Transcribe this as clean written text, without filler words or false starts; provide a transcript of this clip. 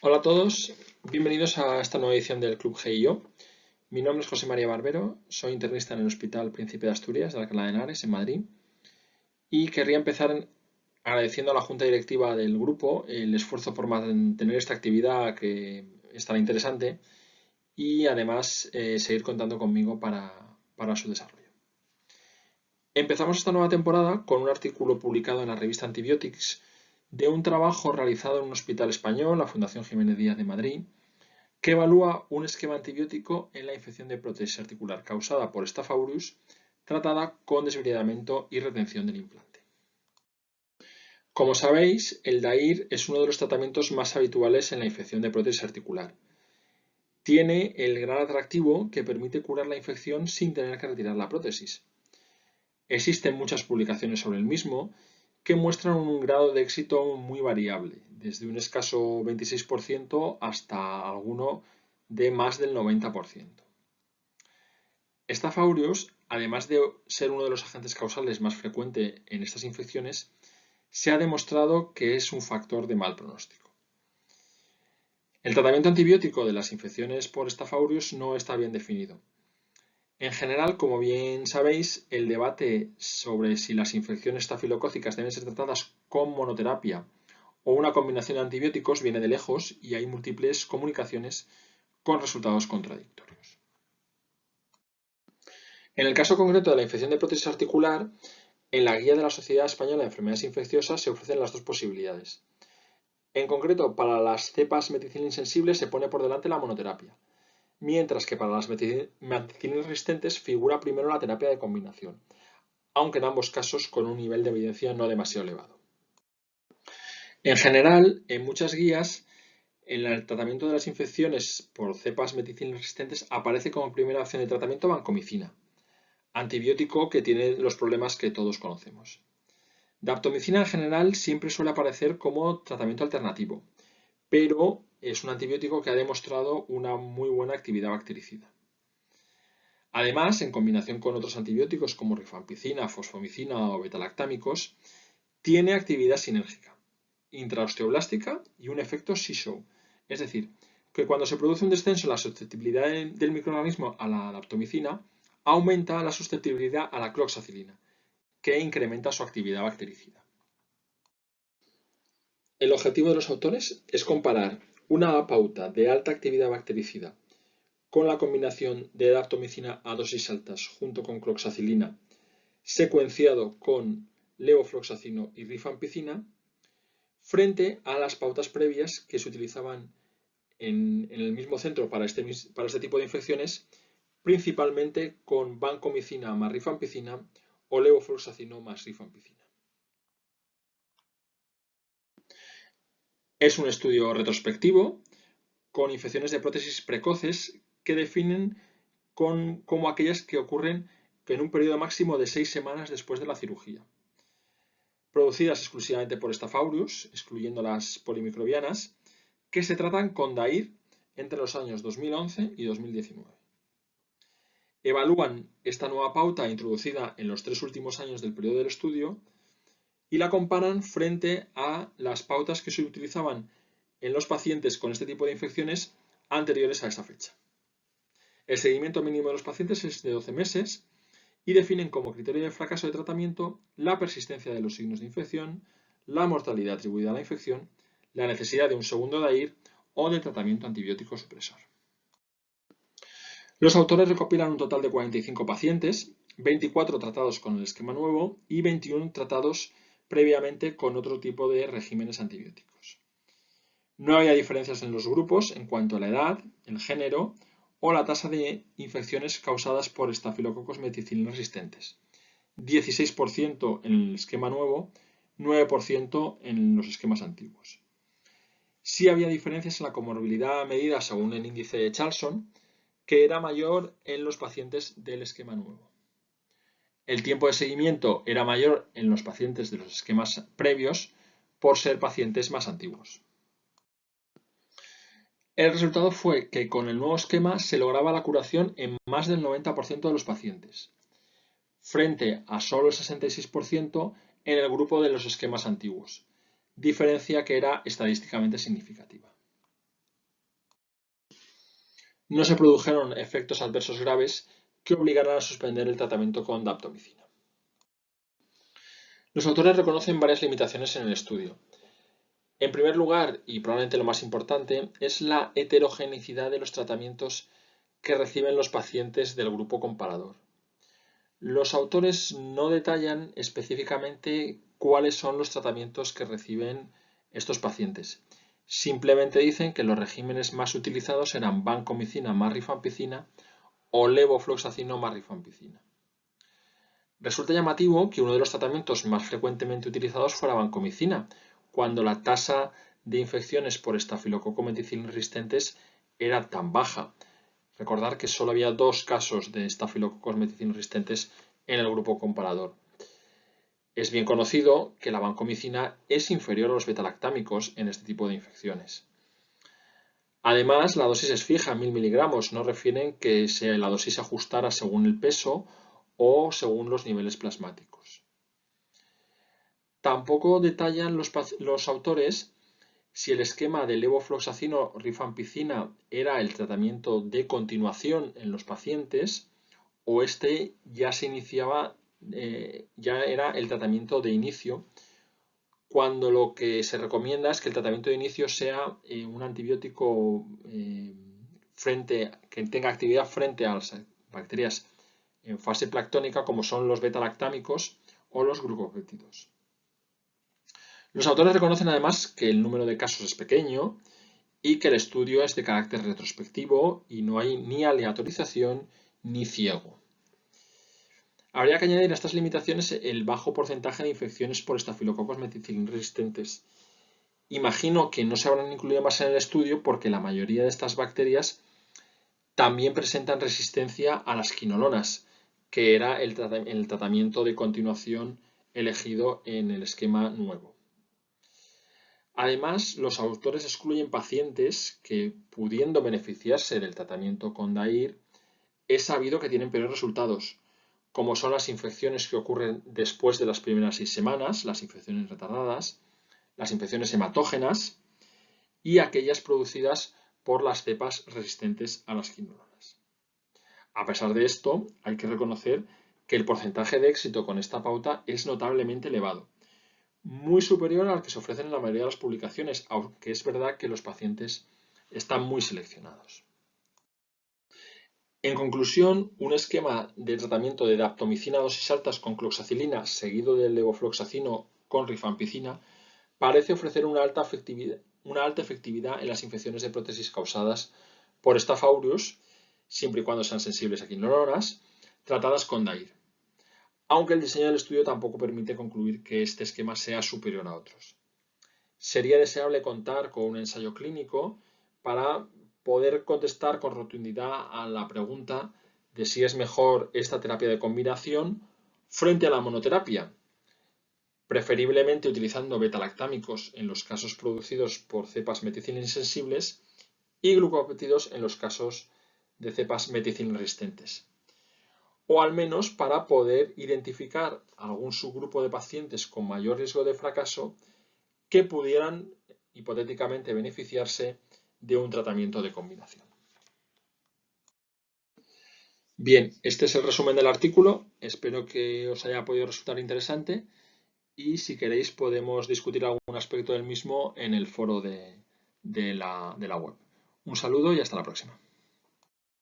Hola a todos, bienvenidos a esta nueva edición del Club GIO. Mi nombre es José María Barbero, soy internista en el Hospital Príncipe de Asturias de Alcalá de Henares, en Madrid, y querría empezar agradeciendo a la Junta Directiva del grupo el esfuerzo por mantener esta actividad que es tan interesante y además seguir contando conmigo para su desarrollo. Empezamos esta nueva temporada con un artículo publicado en la revista Antibiotics de un trabajo realizado en un hospital español, la Fundación Jiménez Díaz de Madrid, que evalúa un esquema antibiótico en la infección de prótesis articular causada por Staph aureus tratada con desbridamiento y retención del implante. Como sabéis, el DAIR es uno de los tratamientos más habituales en la infección de prótesis articular. Tiene el gran atractivo que permite curar la infección sin tener que retirar la prótesis. Existen muchas publicaciones sobre el mismo que muestran un grado de éxito muy variable, desde un escaso 26% hasta alguno de más del 90%. Staph aureus, además de ser uno de los agentes causales más frecuente en estas infecciones, se ha demostrado que es un factor de mal pronóstico. El tratamiento antibiótico de las infecciones por Staph aureus no está bien definido. En general, como bien sabéis, el debate sobre si las infecciones estafilocócicas deben ser tratadas con monoterapia o una combinación de antibióticos viene de lejos y hay múltiples comunicaciones con resultados contradictorios. En el caso concreto de la infección de prótesis articular, en la guía de la Sociedad Española de Enfermedades Infecciosas se ofrecen las dos posibilidades. En concreto, para las cepas meticilina-insensibles se pone por delante la monoterapia, mientras que para las meticilina resistentes figura primero la terapia de combinación, aunque en ambos casos con un nivel de evidencia no demasiado elevado. En general, en muchas guías, en el tratamiento de las infecciones por cepas meticilina resistentes aparece como primera opción de tratamiento vancomicina, antibiótico que tiene los problemas que todos conocemos. Daptomicina en general siempre suele aparecer como tratamiento alternativo, pero es un antibiótico que ha demostrado una muy buena actividad bactericida. Además, en combinación con otros antibióticos como rifampicina, fosfomicina o betalactámicos, tiene actividad sinérgica, intraosteoblástica y un efecto seesaw, es decir, que cuando se produce un descenso en la susceptibilidad del microorganismo a la daptomicina, aumenta la susceptibilidad a la cloxacilina, que incrementa su actividad bactericida. El objetivo de los autores es comparar una pauta de alta actividad bactericida con la combinación de daptomicina a dosis altas junto con cloxacilina, secuenciado con levofloxacino y rifampicina, frente a las pautas previas que se utilizaban en el mismo centro para este tipo de infecciones, principalmente con vancomicina más rifampicina o levofloxacino más rifampicina. Es un estudio retrospectivo con infecciones de prótesis precoces que definen como aquellas que ocurren en un periodo máximo de 6 semanas después de la cirugía. Producidas exclusivamente por Staph aureus, excluyendo las polimicrobianas, que se tratan con DAIR entre los años 2011 y 2019. Evalúan esta nueva pauta introducida en los 3 últimos años del periodo del estudio y la comparan frente a las pautas que se utilizaban en los pacientes con este tipo de infecciones anteriores a esa fecha. El seguimiento mínimo de los pacientes es de 12 meses y definen como criterio de fracaso de tratamiento la persistencia de los signos de infección, la mortalidad atribuida a la infección, la necesidad de un segundo DAIR o de tratamiento antibiótico supresor. Los autores recopilan un total de 45 pacientes, 24 tratados con el esquema nuevo y 21 tratados previamente con otro tipo de regímenes antibióticos. No había diferencias en los grupos en cuanto a la edad, el género o la tasa de infecciones causadas por estafilococos meticilina resistentes. 16% en el esquema nuevo, 9% en los esquemas antiguos. Sí había diferencias en la comorbilidad medida según el índice de Charlson, que era mayor en los pacientes del esquema nuevo. El tiempo de seguimiento era mayor en los pacientes de los esquemas previos por ser pacientes más antiguos. El resultado fue que con el nuevo esquema se lograba la curación en más del 90% de los pacientes, frente a solo el 66% en el grupo de los esquemas antiguos, diferencia que era estadísticamente significativa. no se produjeron efectos adversos graves que obligaran a suspender el tratamiento con daptomicina. Los autores reconocen varias limitaciones en el estudio. En primer lugar, y probablemente lo más importante, es la heterogeneidad de los tratamientos que reciben los pacientes del grupo comparador. Los autores no detallan específicamente cuáles son los tratamientos que reciben estos pacientes. Simplemente dicen que los regímenes más utilizados eran vancomicina más rifampicina o levofloxacino más rifampicina. Resulta llamativo que uno de los tratamientos más frecuentemente utilizados fuera vancomicina, cuando la tasa de infecciones por estafilococo meticilin resistentes era tan baja. Recordar que solo había 2 casos de estafilococos meticilin resistentes en el grupo comparador. Es bien conocido que la vancomicina es inferior a los betalactámicos en este tipo de infecciones. Además, la dosis es fija, 1000 miligramos, no refieren que la dosis se ajustara según el peso o según los niveles plasmáticos. Tampoco detallan los autores si el esquema de levofloxacino rifampicina era el tratamiento de continuación en los pacientes o este ya se iniciaba, ya era el tratamiento de inicio, cuando lo que se recomienda es que el tratamiento de inicio sea un antibiótico que tenga actividad frente a las bacterias en fase planctónica, como son los betalactámicos o los glucopéptidos. Los autores reconocen además que el número de casos es pequeño y que el estudio es de carácter retrospectivo y no hay ni aleatorización ni ciego. Habría que añadir a estas limitaciones el bajo porcentaje de infecciones por estafilococos meticilin resistentes. Imagino que no se habrán incluido más en el estudio porque la mayoría de estas bacterias también presentan resistencia a las quinolonas, que era el tratamiento de continuación elegido en el esquema nuevo. Además, los autores excluyen pacientes que, pudiendo beneficiarse del tratamiento con DAIR, es sabido que tienen peores resultados, como son las infecciones que ocurren después de las primeras 6 semanas, las infecciones retardadas, las infecciones hematógenas y aquellas producidas por las cepas resistentes a las quinolonas. A pesar de esto, hay que reconocer que el porcentaje de éxito con esta pauta es notablemente elevado, muy superior al que se ofrecen en la mayoría de las publicaciones, aunque es verdad que los pacientes están muy seleccionados. En conclusión, un esquema de tratamiento de daptomicina a dosis altas con cloxacilina seguido de levofloxacino con rifampicina parece ofrecer una alta efectividad en las infecciones de prótesis causadas por Staph aureus, siempre y cuando sean sensibles a quinolonas, tratadas con DAIR, aunque el diseño del estudio tampoco permite concluir que este esquema sea superior a otros. Sería deseable contar con un ensayo clínico para poder contestar con rotundidad a la pregunta de si es mejor esta terapia de combinación frente a la monoterapia, preferiblemente utilizando betalactámicos en los casos producidos por cepas meticilin insensibles y glucopéptidos en los casos de cepas meticilin resistentes. O al menos para poder identificar algún subgrupo de pacientes con mayor riesgo de fracaso que pudieran hipotéticamente beneficiarse de un tratamiento de combinación. Bien, este es el resumen del artículo. Espero que os haya podido resultar interesante y si queréis podemos discutir algún aspecto del mismo en el foro de la web. Un saludo y hasta la próxima.